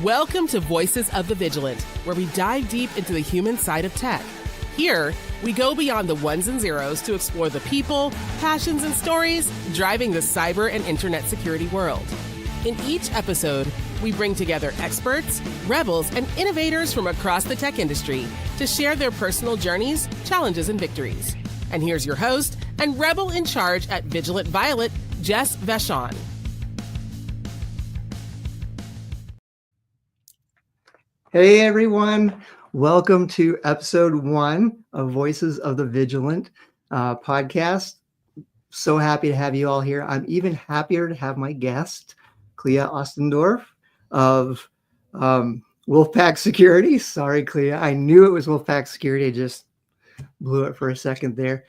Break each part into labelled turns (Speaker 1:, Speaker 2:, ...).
Speaker 1: Welcome to Voices of the Vigilant, where we dive deep into the human side of tech. Here, we go beyond the ones and zeros to explore the people, passions, and stories driving the cyber and internet security world. In each episode, we bring together experts, rebels, and innovators from across the tech industry to share their personal journeys, challenges, and victories. And here's your host and rebel in charge at Vigilant Violet, Jess Vachon.
Speaker 2: Hey everyone, welcome to episode 1 of Voices of the Vigilant podcast. So happy to have you all here. I'm even happier to have my guest, Clea Ostendorf of Wolfpack Security. Sorry, Clea, I knew it was Wolfpack Security. I just blew it for a second there.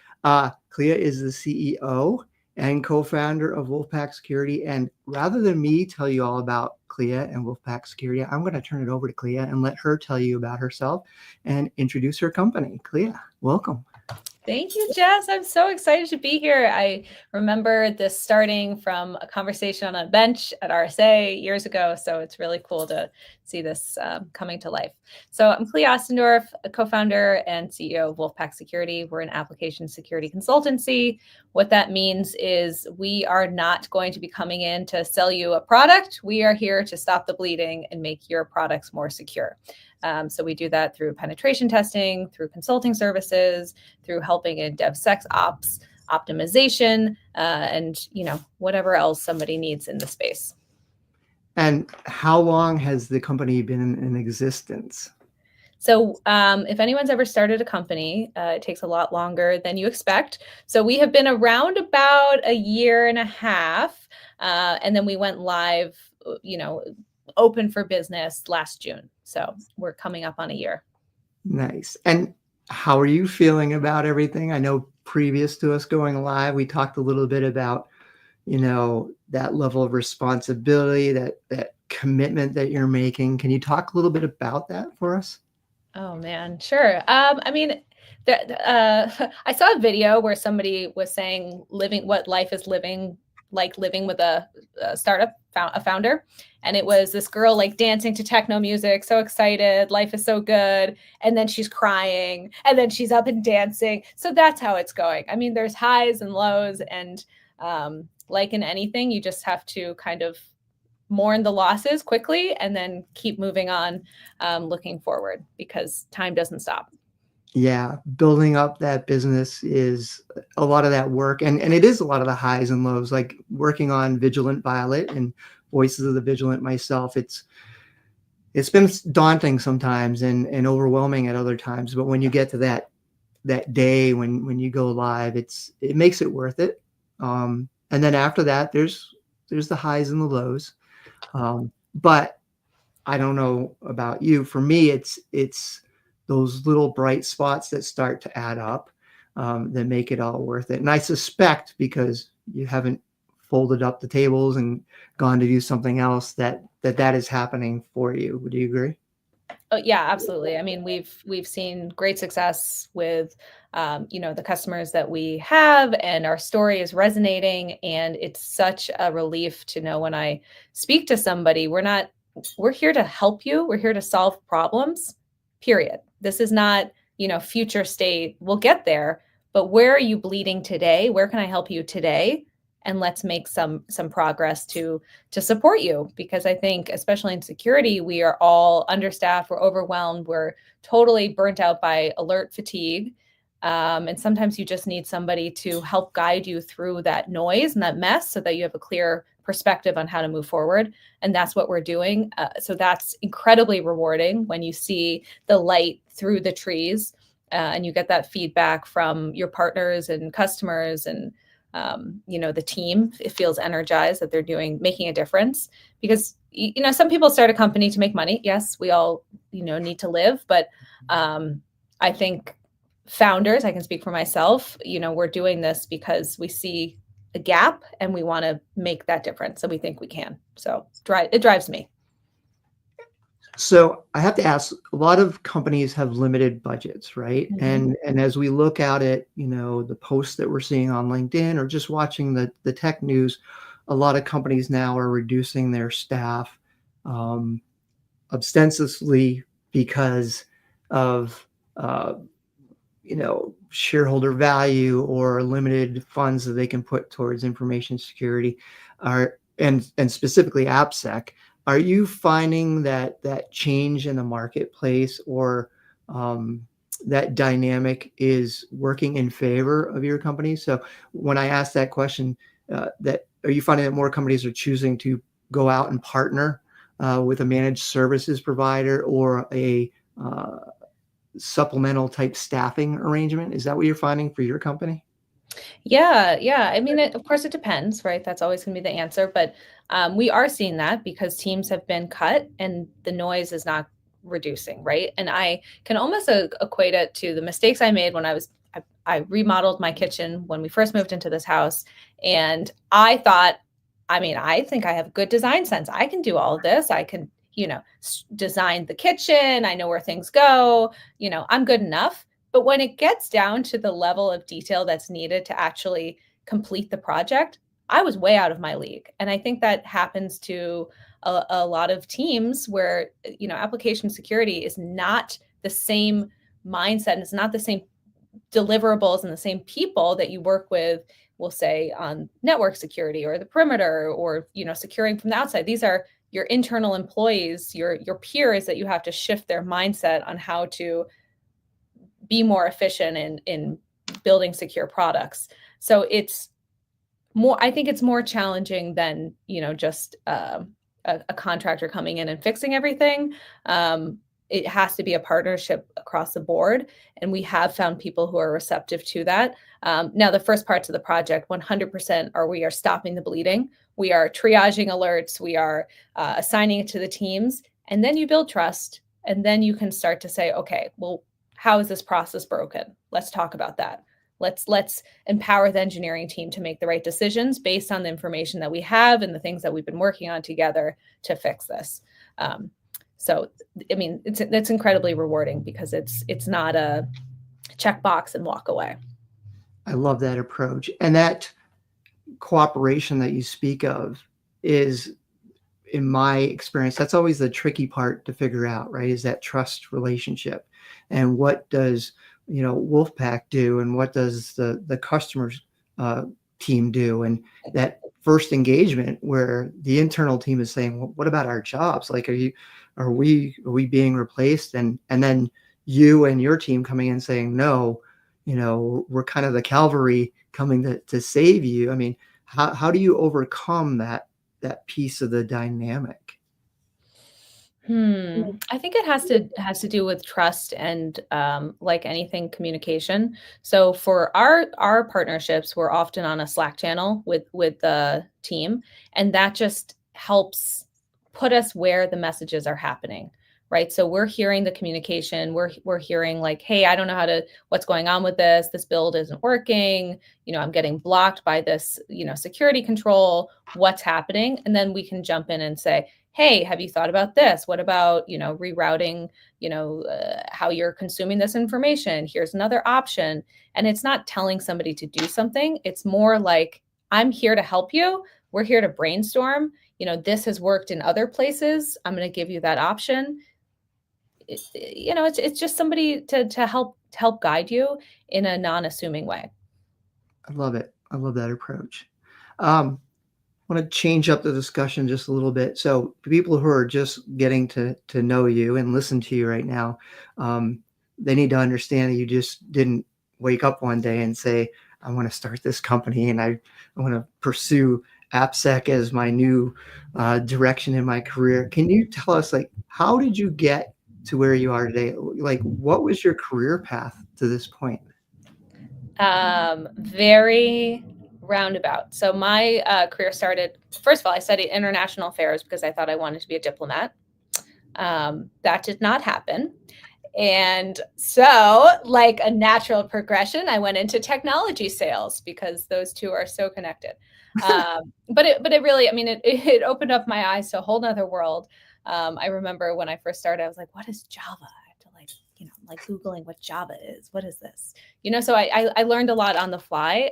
Speaker 2: Clea is the CEO and co-founder of Wolfpack Security. And rather than me tell you all about Clea and Wolfpack Security, I'm going to turn it over to Clea and let her tell you about herself and introduce her company. Clea, welcome.
Speaker 3: Thank you, Jess. I'm so excited to be here. I remember this starting from a conversation on a bench at RSA years ago, so it's really cool to see this coming to life. So I'm Clea Ostendorf, a co-founder and CEO of Wolfpack Security. We're an application security consultancy. What that means is we are not going to be coming in to sell you a product. We are here to stop the bleeding and make your products more secure. So we do that through penetration testing, through consulting services, through helping in DevSecOps, optimization, and whatever else somebody needs in the space.
Speaker 2: And how long has the company been in existence?
Speaker 3: So if anyone's ever started a company, it takes a lot longer than you expect. So we have been around about a year and a half, and then we went live, open for business last June. So we're coming up on a year.
Speaker 2: Nice. And how are you feeling about everything? I know previous to us going live, we talked a little bit about, that level of responsibility, that commitment that you're making. Can you talk a little bit about that for us?
Speaker 3: Oh man, sure. I saw a video where somebody was saying what life is living with a startup, a founder. And it was this girl dancing to techno music, so excited, life is so good. And then she's crying and then she's up and dancing. So that's how it's going. I mean, there's highs and lows, and like in anything, you just have to kind of mourn the losses quickly and then keep moving on, looking forward, because time doesn't stop.
Speaker 2: Yeah, building up that business is a lot of that work. And it is a lot of the highs and lows, like working on Vigilant Violet and Voices of the Vigilant myself. It's been daunting sometimes and overwhelming at other times. But when you get to that day when you go live, it makes it worth it. And then after that, there's the highs and the lows. But I don't know about you. For me, it's those little bright spots that start to add up that make it all worth it. And I suspect because you haven't folded up the tables and gone to do something else that is happening for you. Would you agree?
Speaker 3: Oh, yeah, absolutely. I mean, we've seen great success with, the customers that we have, and our story is resonating. And it's such a relief to know when I speak to somebody, we're here to help you. We're here to solve problems, period. This is not, future state. We'll get there, but where are you bleeding today? Where can I help you today? And let's make some progress to support you, because I think, especially in security, we are all understaffed, we're overwhelmed, we're totally burnt out by alert fatigue. And sometimes you just need somebody to help guide you through that noise and that mess so that you have a clear perspective on how to move forward. And that's what we're doing. So that's incredibly rewarding when you see the light through the trees, and you get that feedback from your partners and customers and the team. It feels energized that they're making a difference, because some people start a company to make money. Yes, we all need to live, but I think founders, I can speak for myself, we're doing this because we see a gap and we want to make that difference, and we think we can. So it drives me.
Speaker 2: So I have to ask, a lot of companies have limited budgets, right? Mm-hmm. And as we look out at, the posts that we're seeing on LinkedIn or just watching the tech news, a lot of companies now are reducing their staff. ostensibly because of shareholder value or limited funds that they can put towards information security, and specifically AppSec. Are you finding that change in the marketplace or that dynamic is working in favor of your company? So when I ask that question, that are you finding that more companies are choosing to go out and partner with a managed services provider or a supplemental type staffing arrangement? Is that what you're finding for your company?
Speaker 3: Yeah. I mean, of course, it depends, right? That's always going to be the answer. But we are seeing that because teams have been cut and the noise is not reducing, right? And I can almost equate it to the mistakes I made when I remodeled my kitchen when we first moved into this house. And I thought, I mean, I think I have good design sense. I can do all of this. I can, design the kitchen. I know where things go. I'm good enough. But when it gets down to the level of detail that's needed to actually complete the project, I was way out of my league. And I think that happens to a lot of teams where, application security is not the same mindset and it's not the same deliverables and the same people that you work with, we'll say on network security or the perimeter or, securing from the outside. These are your internal employees, your peers that you have to shift their mindset on how to be more efficient in building secure products. So I think it's more challenging than, just a contractor coming in and fixing everything. It has to be a partnership across the board. And we have found people who are receptive to that. Now, the first parts of the project, 100% we are stopping the bleeding. We are triaging alerts. We are assigning it to the teams. And then you build trust. And then you can start to say, okay, well, how is this process broken? Let's talk about that. Let's empower the engineering team to make the right decisions based on the information that we have and the things that we've been working on together to fix this. So, I mean, it's incredibly rewarding because it's not a checkbox and walk away.
Speaker 2: I love that approach. And that cooperation that you speak of is, in my experience, that's always the tricky part to figure out, right? Is that trust relationship. And what does, Wolfpack do and what does the customer's team do? And that first engagement where the internal team is saying, well, what about our jobs? Like, are we being replaced? And then you and your team coming in saying, no, we're kind of the cavalry coming to save you. I mean, how do you overcome that piece of the dynamic?
Speaker 3: I think it has to do with trust and like anything, communication. So for our partnerships, we're often on a Slack channel with the team, and that just helps put us where the messages are happening. Right. So we're hearing the communication. We're hearing like, hey, I don't know what's going on with this. This build isn't working. I'm getting blocked by this, security control. What's happening? And then we can jump in and say, hey, have you thought about this? What about, rerouting, how you're consuming this information? Here's another option. And it's not telling somebody to do something. It's more like, I'm here to help you. We're here to brainstorm. This has worked in other places. I'm going to give you that option. It's just somebody to help guide you in a non-assuming way.
Speaker 2: I love it. I love that approach. I want to change up the discussion just a little bit. So the people who are just getting to know you and listen to you right now, they need to understand that you just didn't wake up one day and say, I want to start this company and I want to pursue AppSec as my new direction in my career. Can you tell us, like, how did you get to where you are today? Like, what was your career path to this point?
Speaker 3: Very roundabout. So my career started, first of all, I studied international affairs because I thought I wanted to be a diplomat. That did not happen. And so, like a natural progression, I went into technology sales because those two are so connected. But it really, I mean, it opened up my eyes to a whole nother world. I remember when I first started, I was like, what is Java? I have to like Googling what Java is. What is this? So I learned a lot on the fly.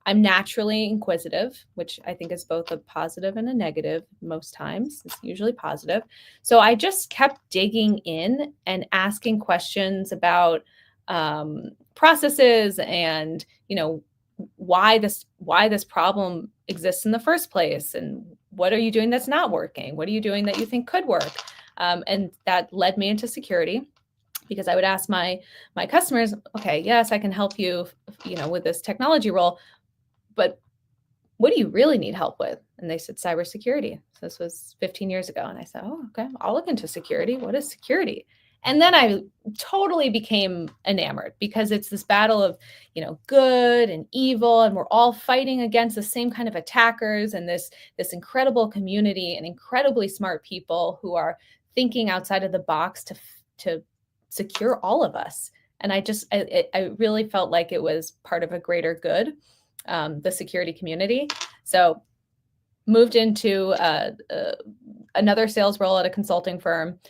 Speaker 3: I'm naturally inquisitive, which I think is both a positive and a negative most times. It's usually positive. So I just kept digging in and asking questions about processes and, why this problem exists in the first place, and what are you doing that's not working? What are you doing that you think could work? And that led me into security, because I would ask my customers, okay, yes, I can help you, with this technology role, but what do you really need help with? And they said cybersecurity. So this was 15 years ago. And I said, oh, okay, I'll look into security. What is security? And then I totally became enamored, because it's this battle of, good and evil, and we're all fighting against the same kind of attackers, and this incredible community and incredibly smart people who are thinking outside of the box to secure all of us. And I really felt like it was part of a greater good, the security community. So moved into another sales role at a consulting firm,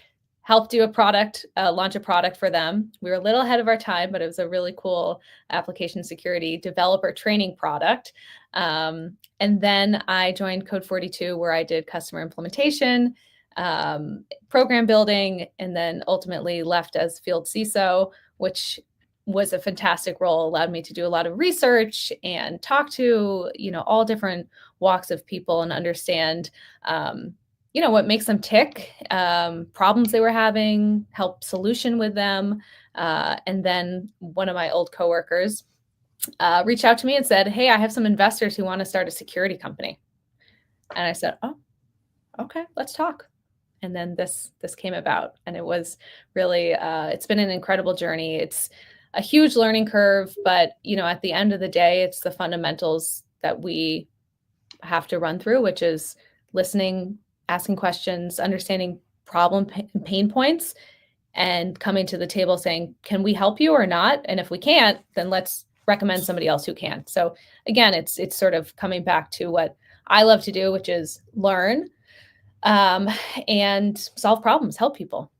Speaker 3: helped do launch a product for them. We were a little ahead of our time, but it was a really cool application security developer training product. And then I joined Code 42, where I did customer implementation, program building, and then ultimately left as field CISO, which was a fantastic role. Allowed me to do a lot of research and talk to, all different walks of people, and understand, what makes them tick, problems they were having, help solution with them. And then one of my old coworkers reached out to me and said, hey, I have some investors who want to start a security company. And I said, oh, okay, let's talk. And then this came about, and it was really, it's been an incredible journey. It's a huge learning curve, but, at the end of the day, it's the fundamentals that we have to run through, which is listening, asking questions, understanding problem pain points, and coming to the table saying, can we help you or not? And if we can't, then let's recommend somebody else who can. So again, it's sort of coming back to what I love to do, which is learn, and solve problems, help people.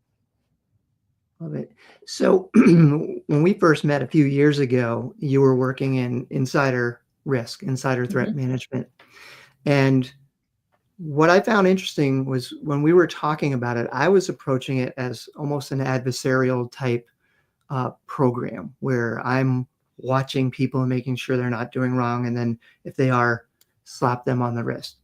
Speaker 2: Love it. So when we first met a few years ago, you were working in insider threat management. And what I found interesting was, when we were talking about it, I was approaching it as almost an adversarial type program, where I'm watching people and making sure they're not doing wrong. And then if they are, slap them on the wrist.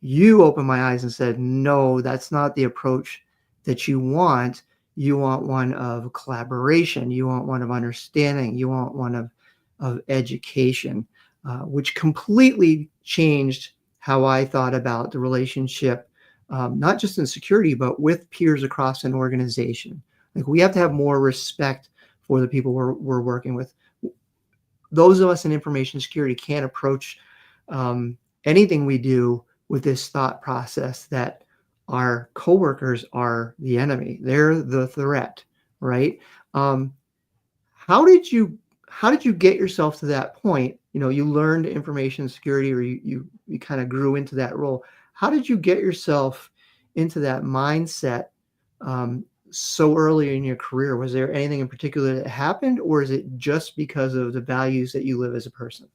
Speaker 2: You opened my eyes and said, no, that's not the approach that you want. You want one of collaboration. You want one of understanding. You want one of education, which completely changed how I thought about the relationship, not just in security, but with peers across an organization. Like, we have to have more respect for the people we're working with. Those of us in information security can't approach anything we do with this thought process that our coworkers are the enemy. They're the threat, right? How did you get yourself to that point? You learned information security, or you kind of grew into that role. How did you get yourself into that mindset so early in your career? Was there anything in particular that happened, or is it just because of the values that you live as a person?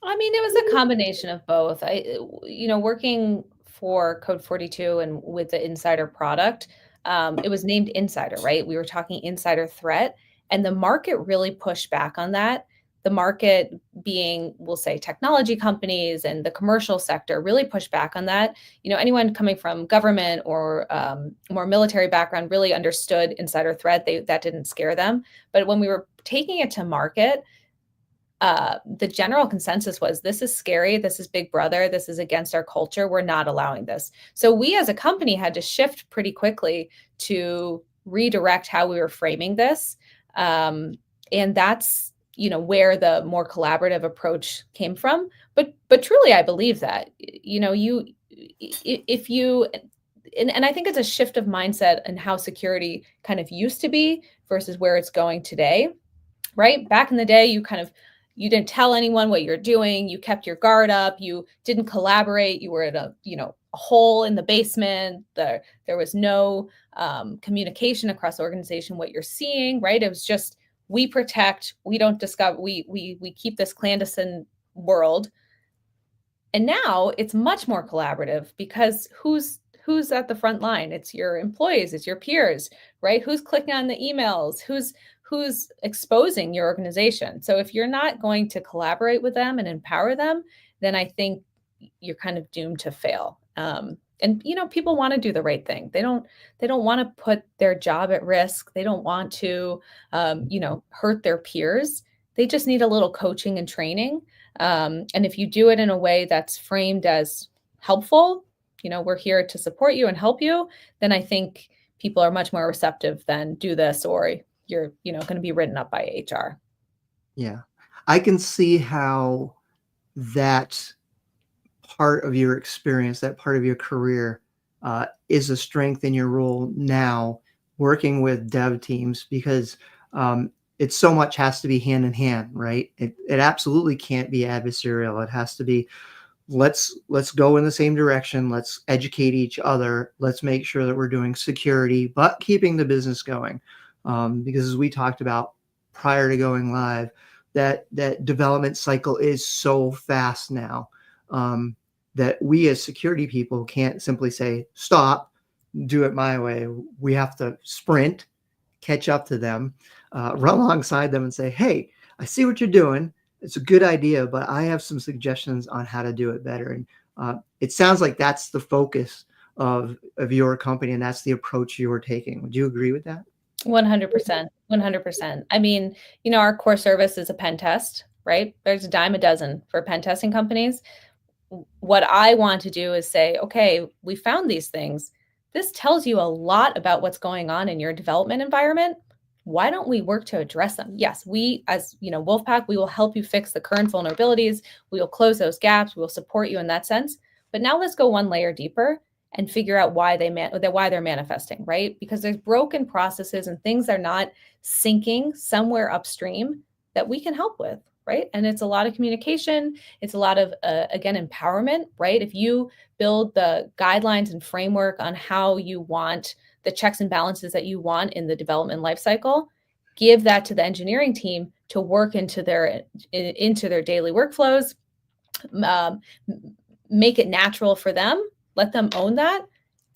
Speaker 3: I mean, it was a combination of both. Working for Code 42 and with the Insider product, it was named Insider, right? We were talking insider threat, and the market really pushed back on that. The market being, we'll say, technology companies and the commercial sector really pushed back on that. Anyone coming from government or more military background really understood insider threat. That didn't scare them. But when we were taking it to market, the general consensus was, this is scary. This is Big Brother. This is against our culture. We're not allowing this. So we as a company had to shift pretty quickly to redirect how we were framing this. And that's, where the more collaborative approach came from. But truly, I believe that, and I think it's a shift of mindset and how security kind of used to be versus where it's going today, right? Back in the day, you didn't tell anyone what you're doing. You kept your guard up. You didn't collaborate. You were at a hole in the basement. There was no communication across the organization, what you're seeing, right? It was just, we protect, we don't discover, we keep this clandestine world. And now it's much more collaborative because who's at the front line? It's your employees, it's your peers, right? Who's clicking on the emails? Who's exposing your organization? So if you're not going to collaborate with them and empower them, then I think you're kind of doomed to fail. And people want to do the right thing. They don't want to put their job at risk. They don't want to hurt their peers. They just need a little coaching and training. And if you do it in a way that's framed as helpful, we're here to support you and help you, then I think people are much more receptive than do this or you're going to be written up by HR.
Speaker 2: Yeah. I can see how that part of your experience, that part of your career is a strength in your role now working with dev teams, because it so much has to be hand in hand, right? It absolutely can't be adversarial. It has to be, let's go in the same direction. Let's educate each other. Let's make sure that we're doing security, but keeping the business going. Because as we talked about prior to going live, that development cycle is so fast now that we as security people can't simply say, stop, do it my way. We have to sprint, catch up to them, run alongside them and say, hey, I see what you're doing. It's a good idea, but I have some suggestions on how to do it better. And it sounds like that's the focus of your company, and that's the approach you are taking. Would you agree with that?
Speaker 3: 100%. 100%. I mean, our core service is a pen test, right? There's a dime a dozen for pen testing companies. What I want to do is say, okay, we found these things. This tells you a lot about what's going on in your development environment. Why don't we work to address them? Yes, we, as Wolfpack, we will help you fix the current vulnerabilities. We will close those gaps. We will support you in that sense. But now let's go one layer deeper and figure out why they're manifesting, right? Because there's broken processes and things that are not syncing somewhere upstream that we can help with, right? And it's a lot of communication. It's a lot of, again, empowerment, right? If you build the guidelines and framework on how you want the checks and balances that you want in the development lifecycle, give that to the engineering team to work into their daily workflows, make it natural for them, let them own that.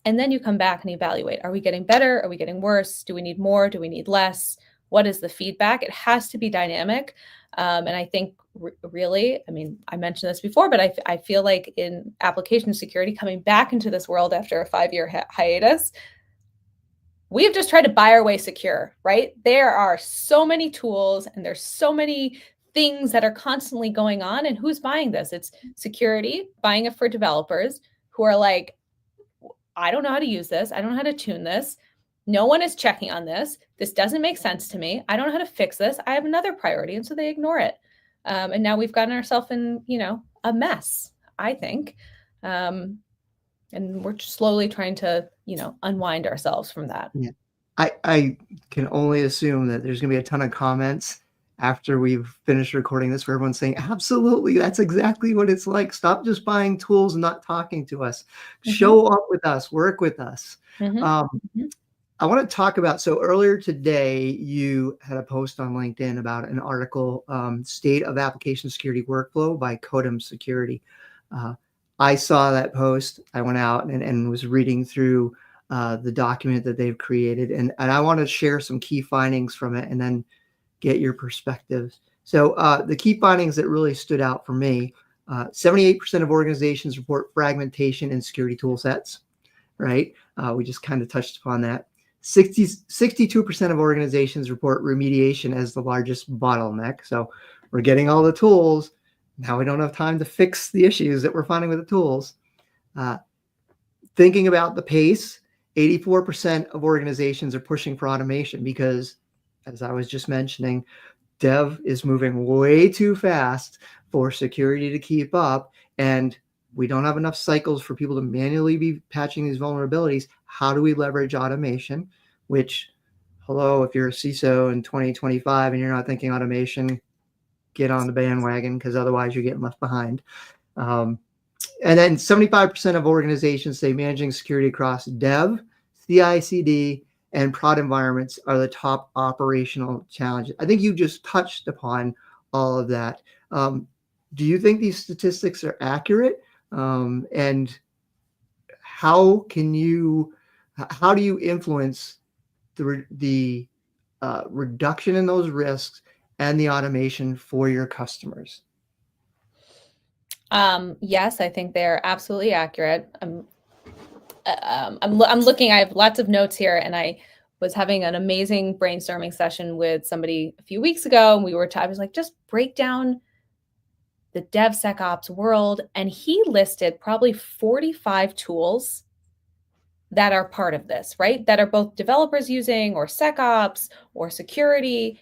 Speaker 3: And then you come back and evaluate. Are we getting better? Are we getting worse? Do we need more? Do we need less? What is the feedback? It has to be dynamic. And I think really, I mean, I mentioned this before, but I feel like in application security, coming back into this world after a 5-year hiatus, we have just tried to buy our way secure, right? There are so many tools and there's so many things that are constantly going on. And who's buying this? It's security, buying it for developers who are like, I don't know how to use this. I don't know how to tune this. No one is checking on this. This doesn't make sense to me. I don't know how to fix this. I have another priority. And so they ignore it. And now we've gotten ourselves in, a mess, I think. And we're slowly trying to, unwind ourselves from that.
Speaker 2: Yeah. I can only assume that there's going to be a ton of comments after we've finished recording this where everyone's saying, absolutely, that's exactly what it's like. Stop just buying tools and not talking to us. Mm-hmm. Show up with us, work with us. Mm-hmm. I want to talk about, so earlier today, you had a post on LinkedIn about an article, State of Application Security Workflow by Codem Security. I saw that post. I went out and was reading through the document that they've created. And I want to share some key findings from it and then get your perspectives. So the key findings that really stood out for me, 78% of organizations report fragmentation in security tool sets, right? We just kind of touched upon that. 62% of organizations report remediation as the largest bottleneck. So we're getting all the tools. Now we don't have time to fix the issues that we're finding with the tools. Thinking about the pace, 84% of organizations are pushing for automation because, as I was just mentioning, dev is moving way too fast for security to keep up. And we don't have enough cycles for people to manually be patching these vulnerabilities. How do we leverage automation? Which, hello, if you're a CISO in 2025 and you're not thinking automation, get on the bandwagon because otherwise you're getting left behind. And then 75% of organizations say managing security across dev, CI/CD, and prod environments are the top operational challenges. I think you just touched upon all of that. Do you think these statistics are accurate? And how do you influence the reduction in those risks and the automation for your customers?
Speaker 3: Yes, I think they're absolutely accurate. I'm looking. I have lots of notes here, and I was having an amazing brainstorming session with somebody a few weeks ago, and I was like, just break down the DevSecOps world, and he listed probably 45 tools that are part of this, right? That are both developers using, or SecOps, or security.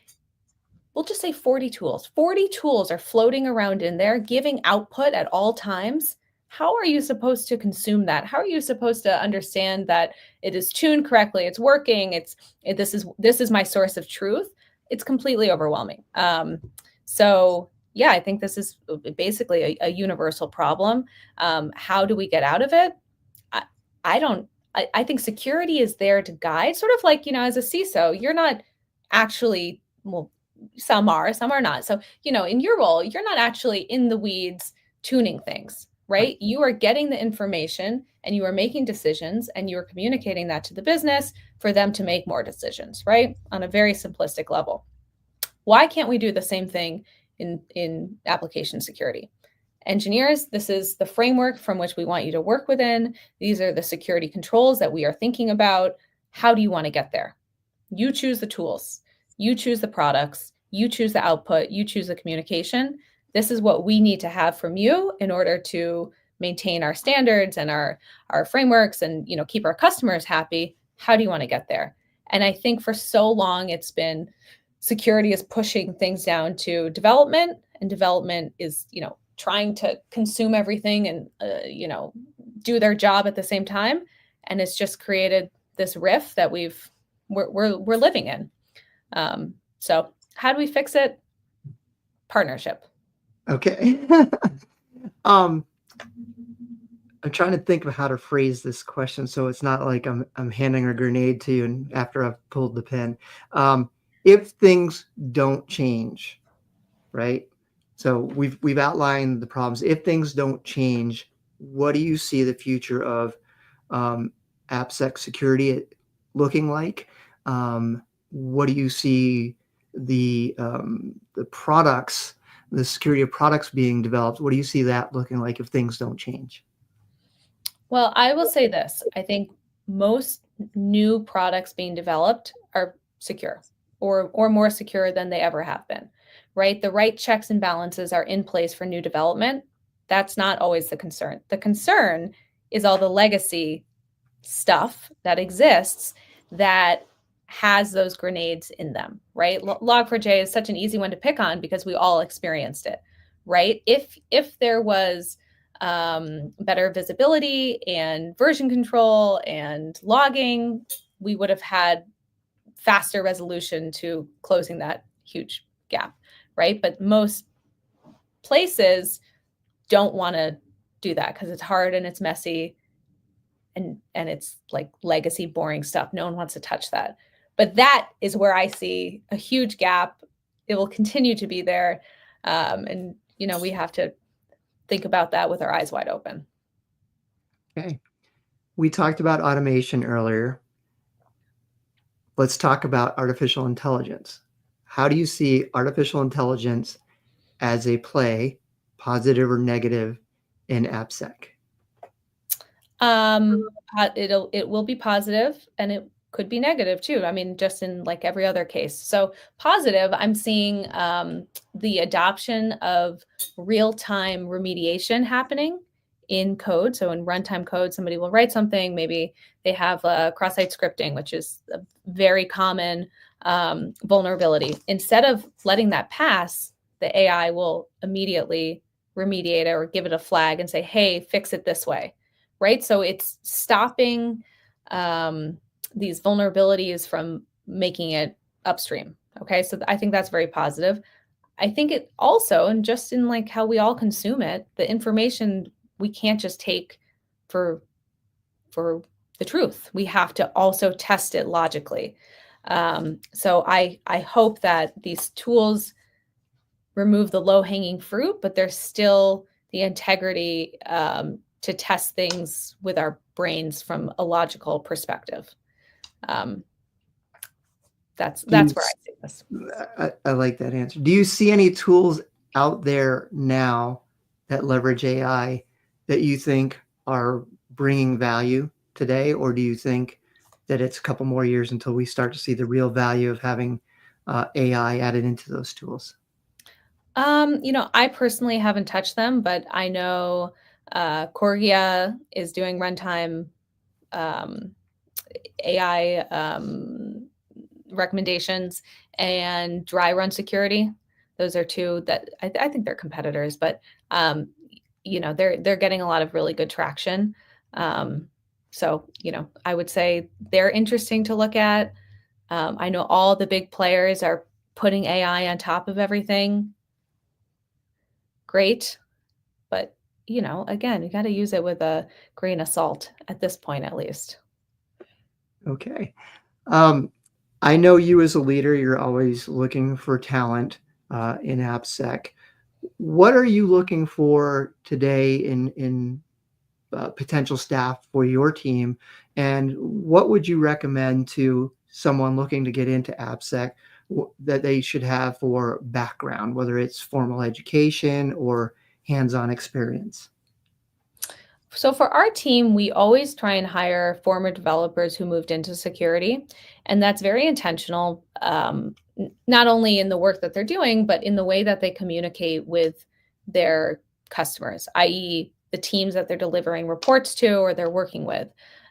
Speaker 3: We'll just say 40 tools. 40 tools are floating around in there, giving output at all times. How are you supposed to consume that? How are you supposed to understand that it is tuned correctly? It's working. This is my source of truth. It's completely overwhelming. So yeah, I think this is basically a universal problem. How do we get out of it? I think security is there to guide, sort of like, as a CISO, you're not actually, well, some are not. So, in your role, you're not actually in the weeds tuning things, right? You are getting the information and you are making decisions and you are communicating that to the business for them to make more decisions, right? On a very simplistic level. Why can't we do the same thing in application security? Engineers, this is the framework from which we want you to work within. These are the security controls that we are thinking about. How do you want to get there? You choose the tools, you choose the products, you choose the output, you choose the communication. This is what we need to have from you in order to maintain our standards and our frameworks and keep our customers happy. How do you want to get there? And I think for so long it's been security is pushing things down to development, and development is trying to consume everything and do their job at the same time, and it's just created this rift that we're living in. So how do we fix it? Partnership.
Speaker 2: Okay. I'm trying to think of how to phrase this question so it's not like I'm handing a grenade to you and after I've pulled the pin. If things don't change, right? So we've outlined the problems. If things don't change, what do you see the future of AppSec security looking like? What do you see the products, the security of products being developed? What do you see that looking like if things don't change?
Speaker 3: Well, I will say this. I think most new products being developed are secure or more secure than they ever have been, right? The right checks and balances are in place for new development. That's not always the concern. The concern is all the legacy stuff that exists that has those grenades in them, right? Log4j is such an easy one to pick on because we all experienced it, right? If there was better visibility and version control and logging, we would have had faster resolution to closing that huge gap, right? But most places don't want to do that because it's hard and it's messy and it's like legacy boring stuff. No one wants to touch that. But that is where I see a huge gap. It will continue to be there. And we have to think about that with our eyes wide open.
Speaker 2: Okay. We talked about automation earlier. Let's talk about artificial intelligence. How do you see artificial intelligence as a play, positive or negative, in AppSec?
Speaker 3: It will be positive and it could be negative too. I mean, just in like every other case. So positive, I'm seeing the adoption of real-time remediation happening in code. So in runtime code, somebody will write something, maybe they have cross-site scripting, which is a very common vulnerability. Instead of letting that pass, the AI will immediately remediate it or give it a flag and say, hey, fix it this way, right? So it's stopping these vulnerabilities from making it upstream. Okay, so I think that's very positive. I think it also, and just in like how we all consume it, the information we can't just take for the truth. We have to also test it logically. So I hope that these tools remove the low-hanging fruit, but there's still the integrity to test things with our brains from a logical perspective. That's where I see this.
Speaker 2: I like that answer. Do you see any tools out there now that leverage AI that you think are bringing value today, or do you think that it's a couple more years until we start to see the real value of having AI added into those tools?
Speaker 3: I personally haven't touched them, but I know Corgia is doing runtime AI recommendations, and dry run security. Those are two that I think they're competitors, but they're getting a lot of really good traction. So I would say they're interesting to look at. I know all the big players are putting AI on top of everything. Great, but again, you got to use it with a grain of salt at this point, at least.
Speaker 2: Okay. I know you as a leader, you're always looking for talent in AppSec. What are you looking for today in potential staff for your team? And what would you recommend to someone looking to get into AppSec that they should have for background, whether it's formal education or hands-on experience?
Speaker 3: So for our team, we always try and hire former developers who moved into security. And that's very intentional, not only in the work that they're doing, but in the way that they communicate with their customers, i.e. the teams that they're delivering reports to or they're working with.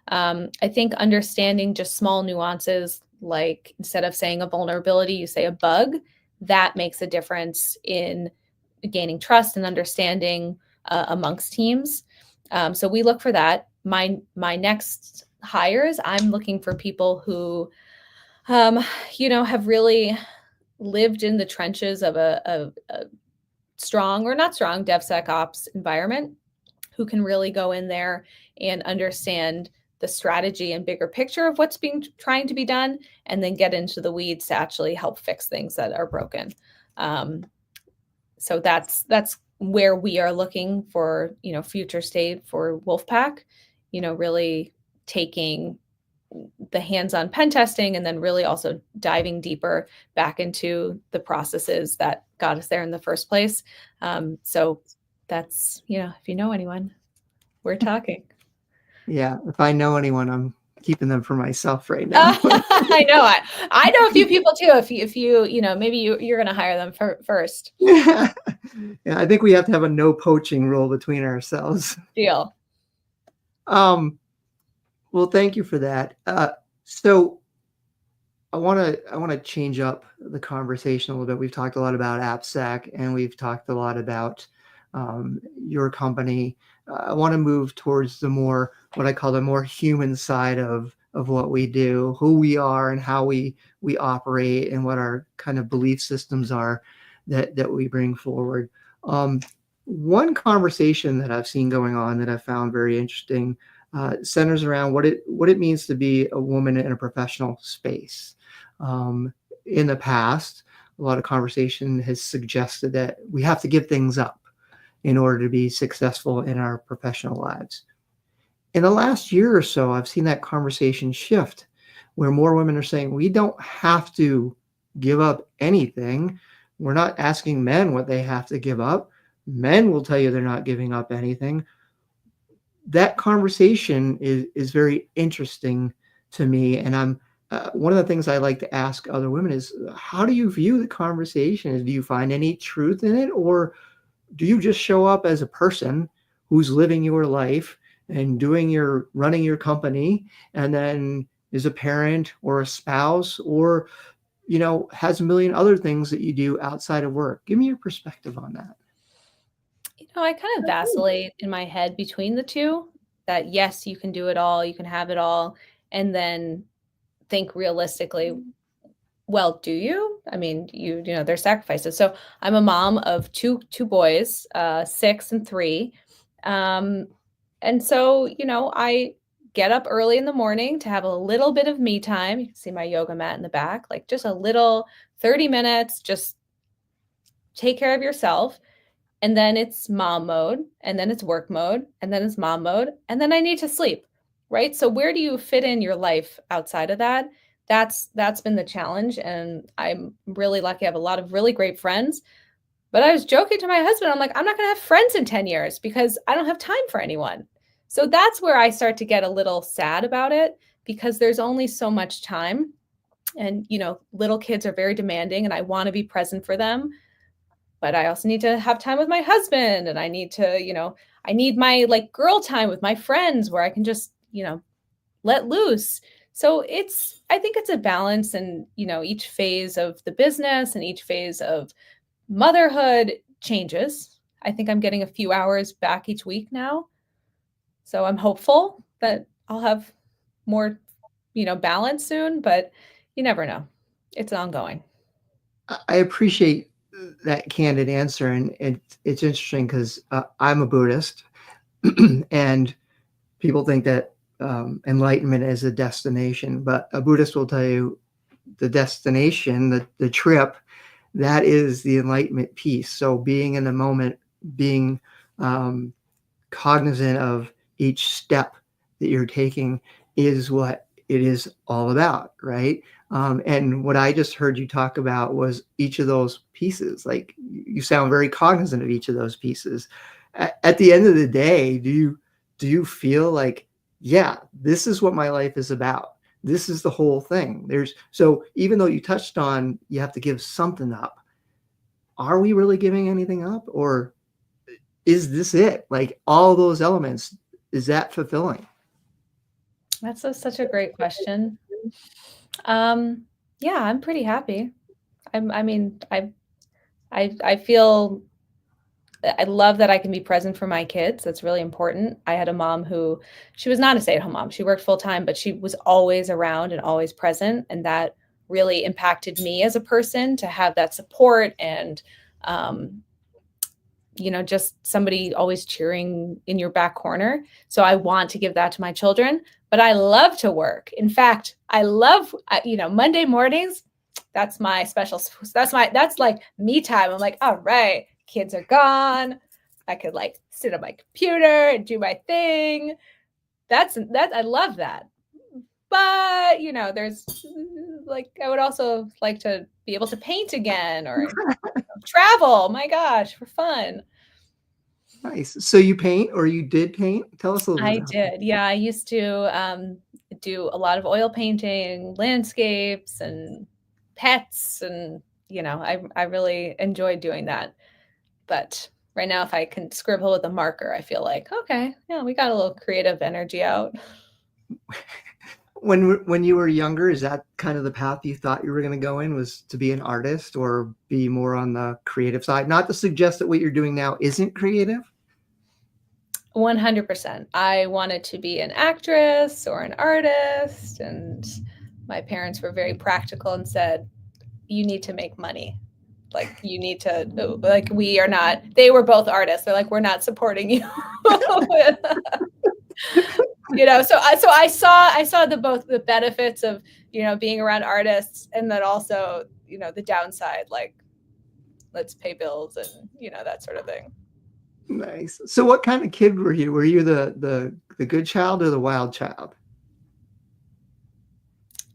Speaker 3: I think understanding just small nuances, like instead of saying a vulnerability, you say a bug, that makes a difference in gaining trust and understanding amongst teams. So we look for that. My next hires, I'm looking for people who, have really lived in the trenches of a strong or not strong DevSecOps environment, who can really go in there and understand the strategy and bigger picture of what's trying to be done, and then get into the weeds to actually help fix things that are broken. So that's where we are looking for, future state for Wolfpack, really taking the hands-on pen testing and then really also diving deeper back into the processes that got us there in the first place. So that's, if you know anyone, we're talking.
Speaker 2: Yeah, if I know anyone, I'm keeping them for myself right now.
Speaker 3: I know. I know a few people too. If you maybe you're going to hire them first.
Speaker 2: Yeah, I think we have to have a no poaching rule between ourselves.
Speaker 3: Deal.
Speaker 2: Well, thank you for that. So I want to change up the conversation a little bit. We've talked a lot about AppSec, and we've talked a lot about your company. I want to move towards what I call the more human side of what we do, who we are and how we operate, and what our kind of belief systems are that we bring forward. One conversation that I've seen going on that I found very interesting centers around what it means to be a woman in a professional space. In the past, a lot of conversation has suggested that we have to give things up in order to be successful in our professional lives. In the last year or so, I've seen that conversation shift, where more women are saying we don't have to give up anything. We're not asking men what they have to give up. Men will tell you they're not giving up anything. That conversation is very interesting to me. And I'm one of the things I like to ask other women is, how do you view the conversation? Do you find any truth in it? Or do you just show up as a person who's living your life and running your company, and then is a parent or a spouse, or, has a million other things that you do outside of work? Give me your perspective on that.
Speaker 3: I kind of vacillate in my head between the two, that yes, you can do it all, you can have it all, and then think realistically, well, do you? I mean, there's sacrifices. So I'm a mom of two boys, 6 and 3. And so, I get up early in the morning to have a little bit of me time. You can see my yoga mat in the back, like just a little 30 minutes, just take care of yourself. And then it's mom mode, and then it's work mode, and then it's mom mode, and then I need to sleep, right? So where do you fit in your life outside of that? That's been the challenge. And I'm really lucky. I have a lot of really great friends. But I was joking to my husband, I'm like, I'm not going to have friends in 10 years because I don't have time for anyone. So that's where I start to get a little sad about it, because there's only so much time. And, little kids are very demanding and I want to be present for them. But I also need to have time with my husband, and I need to, I need my like girl time with my friends where I can just, let loose. So I think it's a balance, and, each phase of the business and each phase of motherhood changes. I think I'm getting a few hours back each week now. So I'm hopeful that I'll have more, balance soon, but you never know. It's ongoing.
Speaker 2: I appreciate that candid answer, and it's interesting because I'm a Buddhist, and people think that enlightenment is a destination, but a Buddhist will tell you the destination, the trip, that is the enlightenment piece. So being in the moment, being cognizant of each step that you're taking is what it is all about, right? And what I just heard you talk about was each of those pieces. Like, you sound very cognizant of each of those pieces. At the end of the day, do you feel like, yeah, this is what my life is about? This is the whole thing. So even though you touched on you have to give something up, are we really giving anything up, or is this it? Like, all those elements, is that fulfilling?
Speaker 3: That's such a great question. Yeah, I'm pretty happy. I feel, I love that I can be present for my kids. That's really important. I had a mom who, she was not a stay-at-home mom. She worked full time, but she was always around and always present. And that really impacted me as a person, to have that support and, just somebody always cheering in your back corner. So I want to give that to my children, but I love to work. In fact, I love, Monday mornings, that's my special, that's like me time. I'm like, all right, kids are gone. I could like sit on my computer and do my thing. I love that. But, there's like, I would also like to be able to paint again, or travel. My gosh, for fun.
Speaker 2: Nice. So you paint, or you did paint? Tell us a little bit
Speaker 3: I
Speaker 2: about
Speaker 3: did. Yeah, I used to do a lot of oil painting, landscapes, and pets, and I really enjoyed doing that. But right now, if I can scribble with a marker, I feel like, okay, yeah, we got a little creative energy out.
Speaker 2: When you were younger, is that kind of the path you thought you were going to go in, was to be an artist or be more on the creative side? Not to suggest that what you're doing now isn't creative.
Speaker 3: 100%. I wanted to be an actress or an artist, and my parents were very practical and said, you need to make money. Like, you need to, like, we are not, they were both artists. They're like, we're not supporting you. So I saw both the benefits of, being around artists, and then also, the downside, like, let's pay bills and, that sort of thing.
Speaker 2: Nice. So what kind of kid were you? Were you the good child or the wild child?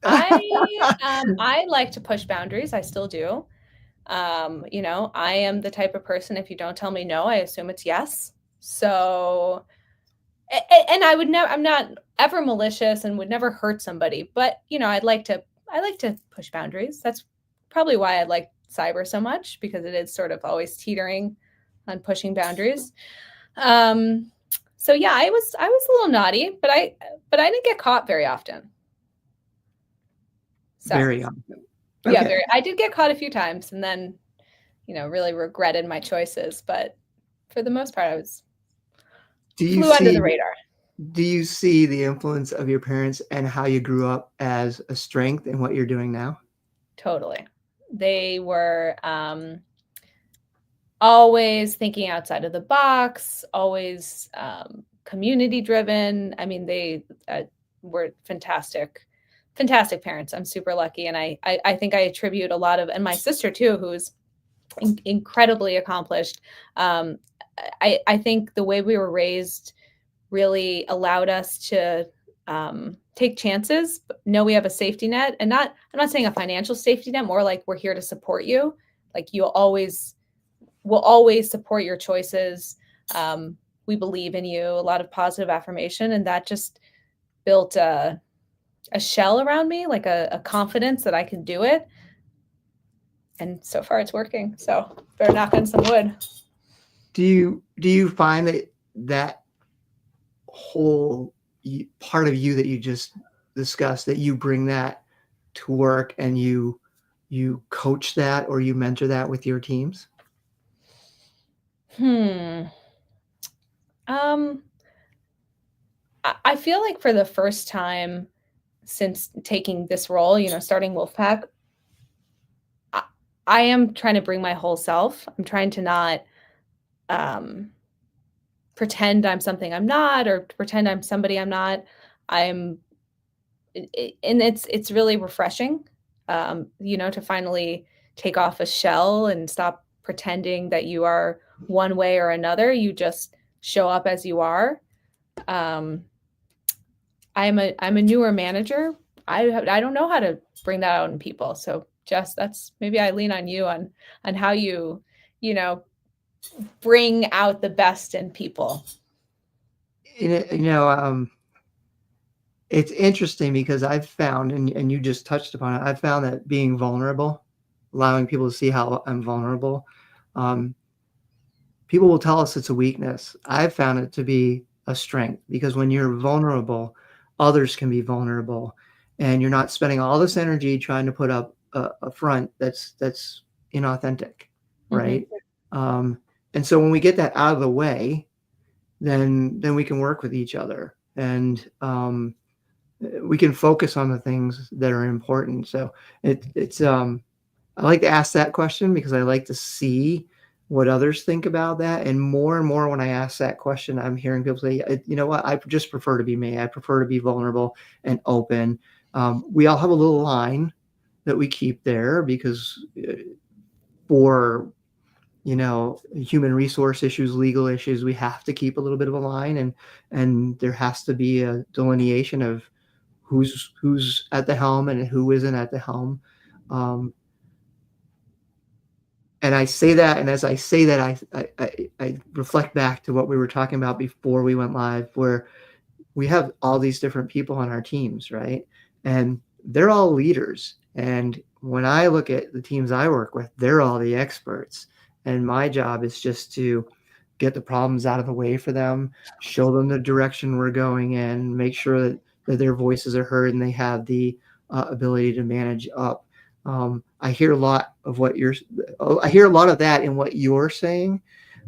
Speaker 3: I like to push boundaries. I still do. I am the type of person, if you don't tell me no, I assume it's yes. So, and I'm not ever malicious and would never hurt somebody, but I like to push boundaries. That's probably why I like cyber so much, because it is sort of always teetering on pushing boundaries. So yeah, I was a little naughty, but I didn't get caught very often. So,
Speaker 2: very often. Okay.
Speaker 3: Yeah, I did get caught a few times, and then, really regretted my choices. But for the most part, I flew under the radar.
Speaker 2: Do you see the influence of your parents and how you grew up as a strength in what you're doing now?
Speaker 3: Totally. They were always thinking outside of the box, always community driven. I mean, they were fantastic parents. I'm super lucky. And I think I attribute a lot of, and my sister too, who's incredibly accomplished. I think the way we were raised really allowed us to take chances, know we have a safety net, and I'm not saying a financial safety net, more like we're here to support you. Like we'll always support your choices. We believe in you, a lot of positive affirmation, and that just built a shell around me, like a confidence that I can do it. And so far it's working. So better knock on some wood.
Speaker 2: Do you find that whole part of you that you just discussed, that you bring that to work and you coach that or you mentor that with your teams?
Speaker 3: I feel like for the first time since taking this role, starting Wolfpack, I am trying to bring my whole self. I'm trying to not pretend I'm something I'm not, or pretend I'm somebody I'm not. I'm, and it's really refreshing, to finally take off a shell and stop pretending that you are one way or another. You just show up as you are. I'm a newer manager. I don't know how to bring that out in people. So Jess, that's maybe I lean on you on how you bring out the best in people.
Speaker 2: It's interesting because I've found, and you just touched upon it, I've found that being vulnerable, allowing people to see how I'm vulnerable, people will tell us it's a weakness. I've found it to be a strength, because when you're vulnerable, others can be vulnerable, and you're not spending all this energy trying to put up a front that's inauthentic, right? And so when we get that out of the way, then we can work with each other, and we can focus on the things that are important. So it's I like to ask that question because I like to see what others think about that. And more when I ask that question, I'm hearing people say, you know what, I just prefer to be me. I prefer to be vulnerable and open. We all have a little line that we keep there because for human resource issues, legal issues, we have to keep a little bit of a line, and there has to be a delineation of who's at the helm and who isn't at the helm. And I say that, and as I say that, I reflect back to what we were talking about before we went live, where we have all these different people on our teams, right? And they're all leaders. And when I look at the teams I work with, they're all the experts. And my job is just to get the problems out of the way for them, show them the direction we're going in, make sure that their voices are heard and they have the ability to manage up. I hear a lot of that in what you're saying.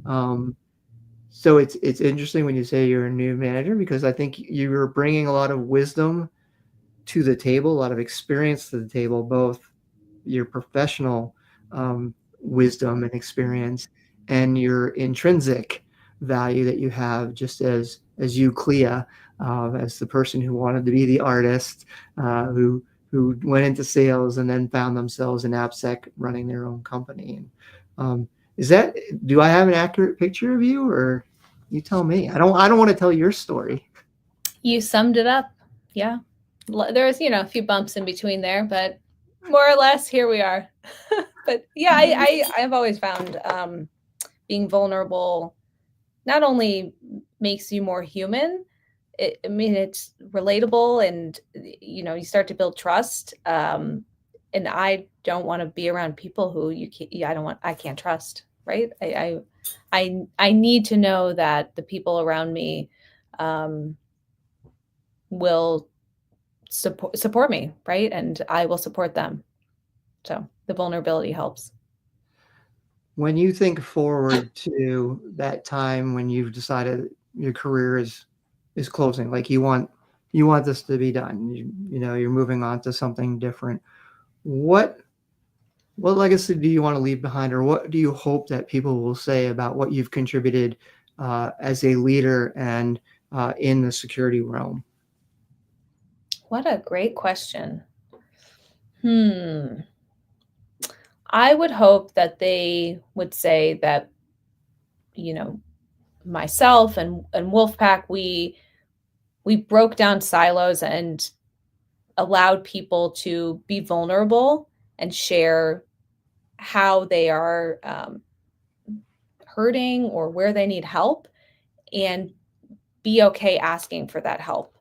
Speaker 2: So it's interesting when you say you're a new manager, because I think you're bringing a lot of wisdom to the table, a lot of experience to the table, both your professional wisdom and experience and your intrinsic value that you have, just as you, Clea, as the person who wanted to be the artist, who went into sales and then found themselves in AppSec running their own company. And do I have an accurate picture of you, or you tell me? I don't want to tell your story.
Speaker 3: You summed it up. Yeah. There's, a few bumps in between there, but more or less here we are. But yeah, I've always found being vulnerable not only makes you more human, it's relatable, and you start to build trust. And I don't want to be around people who I can't trust, right? I need to know that the people around me will support me, right? And I will support them. So the vulnerability helps.
Speaker 2: When you think forward to that time when you've decided your career is closing, like you want this to be done, you're moving on to something different, what legacy do you want to leave behind, or what do you hope that people will say about what you've contributed as a leader and in the security realm?
Speaker 3: What a great question. I would hope that they would say that, myself and Wolfpack, we broke down silos and allowed people to be vulnerable and share how they are hurting or where they need help, and be okay asking for that help.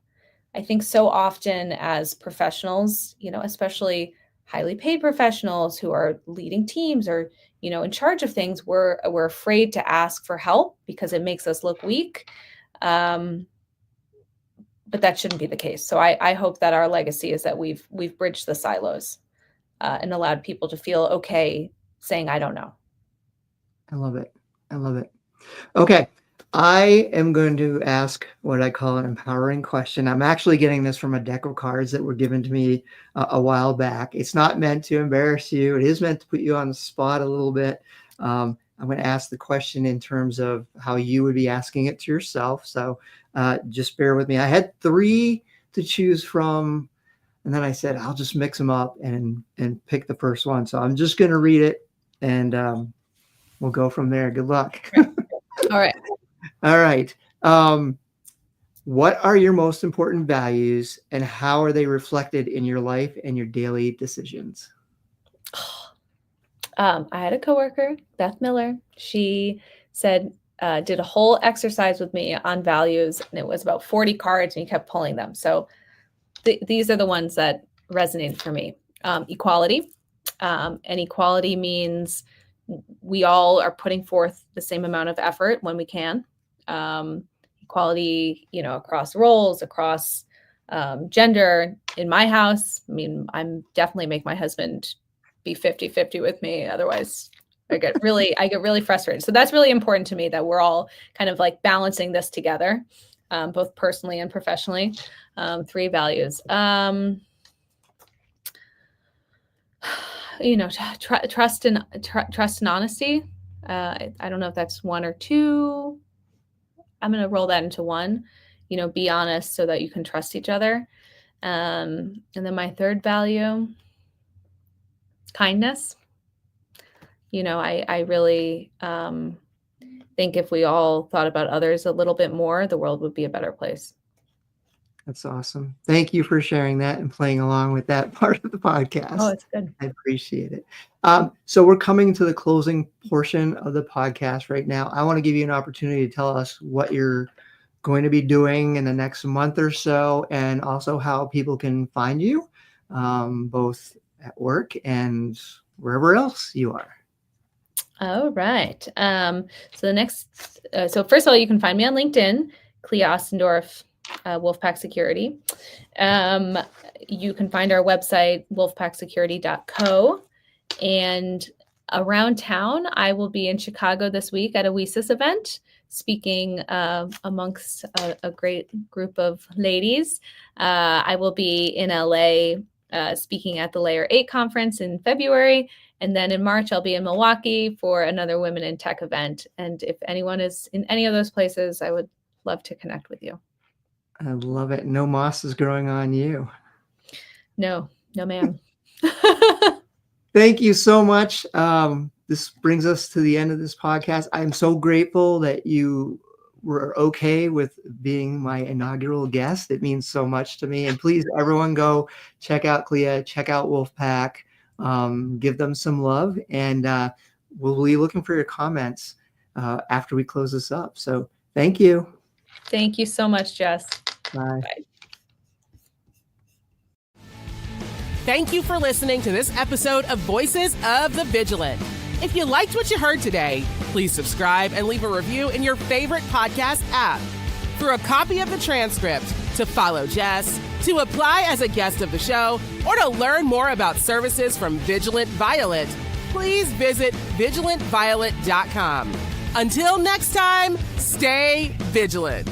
Speaker 3: I think so often as professionals, especially highly paid professionals who are leading teams or, in charge of things, we're afraid to ask for help because it makes us look weak. But that shouldn't be the case. So I hope that our legacy is that we've bridged the silos and allowed people to feel okay saying, I don't know.
Speaker 2: I love it. I love it. Okay. I am going to ask what I call an empowering question. I'm actually getting this from a deck of cards that were given to me a while back. It's not meant to embarrass you. It is meant to put you on the spot a little bit. I'm going to ask the question in terms of how you would be asking it to yourself. So just bear with me. I had 3 to choose from, and then I said, I'll just mix them up and pick the first one. So I'm just going to read it, and we'll go from there. Good luck.
Speaker 3: All right.
Speaker 2: All right. What are your most important values, and how are they reflected in your life and your daily decisions?
Speaker 3: I had a coworker, Beth Miller. She said, did a whole exercise with me on values, and it was about 40 cards, and he kept pulling them. So these are the ones that resonated for me. Equality. And equality means we all are putting forth the same amount of effort when we can. Equality, across roles, across gender. In my house, I mean, I'm definitely make my husband be 50-50 with me. Otherwise, I get really frustrated. So that's really important to me, that we're all kind of like balancing this together, both personally and professionally. 3 values. Trust and honesty. I don't know if that's 1 or 2. I'm going to roll that into 1. Be honest so that you can trust each other. And then my 3rd value, kindness. I really think if we all thought about others a little bit more, the world would be a better place.
Speaker 2: That's awesome. Thank you for sharing that and playing along with that part of the podcast.
Speaker 3: Oh, it's good.
Speaker 2: I appreciate it. So we're coming to the closing portion of the podcast right now. I want to give you an opportunity to tell us what you're going to be doing in the next month or so, and also how people can find you, both at work and wherever else you are.
Speaker 3: All right. So first of all, you can find me on LinkedIn, Clea Ostendorf, Wolfpack Security. You can find our website, wolfpacksecurity.co. And around town, I will be in Chicago this week at a WESIS event, speaking amongst a great group of ladies. I will be in LA speaking at the Layer 8 conference in February. And then in March, I'll be in Milwaukee for another Women in Tech event. And if anyone is in any of those places, I would love to connect with you.
Speaker 2: I love it. No moss is growing on you.
Speaker 3: No, ma'am.
Speaker 2: Thank you so much. This brings us to the end of this podcast. I'm so grateful that you were okay with being my inaugural guest. It means so much to me. And please, everyone, go check out Clea, check out Wolfpack, give them some love, and we'll be looking for your comments after we close this up. So thank you.
Speaker 3: Thank you so much, Jess.
Speaker 2: Bye.
Speaker 3: Bye.
Speaker 1: Thank you for listening to this episode of Voices of the Vigilant. If you liked what you heard today, please subscribe and leave a review in your favorite podcast app. For a copy of the transcript, to follow Jess, to apply as a guest of the show, or to learn more about services from Vigilant Violet, please visit vigilantviolet.com. Until next time, stay vigilant.